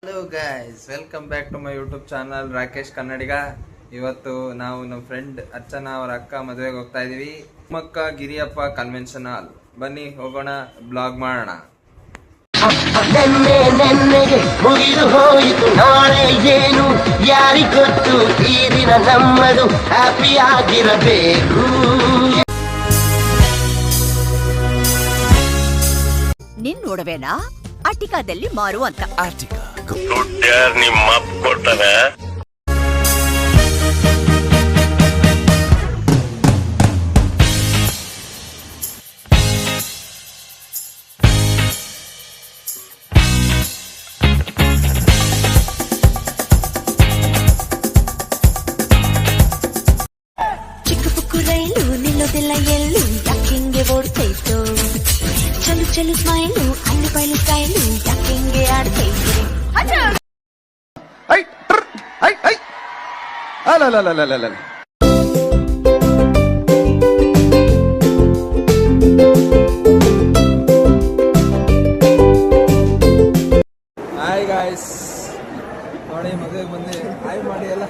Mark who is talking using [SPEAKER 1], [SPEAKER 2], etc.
[SPEAKER 1] Hello guys, welcome back to my YouTube channel Rakesh Kannadiga. ಇವತ್ತು ನಾವು ನಮ್ಮ ಫ್ರೆಂಡ್ ಅರ್ಚನಾ ಅವರ ಅಕ್ಕ ಮದುವೆಗೆ ಹೋಗ್ತಾ ಇದೀವಿ. ಮಕ್ಕ ಗಿರಿಯಪ್ಪ ಕನ್ವೆನ್ಷನ್ ಹಾಲ್. ಬನ್ನಿ ಹೋಗೋಣ, ಬ್ಲಾಗ್ ಮಾಡೋಣ.
[SPEAKER 2] ನೆನ್ನೆಗೆ ಮುಗಿದು ಹೋಯಿತು, ನಾಳೆ ಏನು ಯಾರಿಗೊತ್ತು, ಈ ದಿನ ನಮ್ಮದು ಹ್ಯಾಪಿ ಆಗಿರಬೇಕು.
[SPEAKER 3] ನಿನ್ ನೋಡವೇನಾ ಆಟಿಕಾದಲ್ಲಿ ಮಾರುವಂತ
[SPEAKER 4] ಆಟಿಕಾ ನಿಮ್ಮ ಕೊಡ್ತಾನೆ.
[SPEAKER 3] ಚಿಕ್ಕ ಪುಕ್ಕು ರೈಲು ನಿಲ್ಲೋದಿಲ್ಲ ಎಲ್ಲೂ, ಯಾಕಿಂಗೆ ಓಡ್ತೈತು. ಚಲು ಚಲು ಸ್ಮೈಲು ಅಲ್ಲಿ ಬಯಲು ಸ್ಟೈಲು, ಯಾಕಿಂಗೆ ಆಡ್ತೈತೆ.
[SPEAKER 1] ಹಾಯ್ ಗಾಯ್ಸ್, ನೋಡಿ ಮದುವೆಗೆ ಬಂದು ಹಾಯ್ ಮಾಡಿ ಎಲ್ಲ.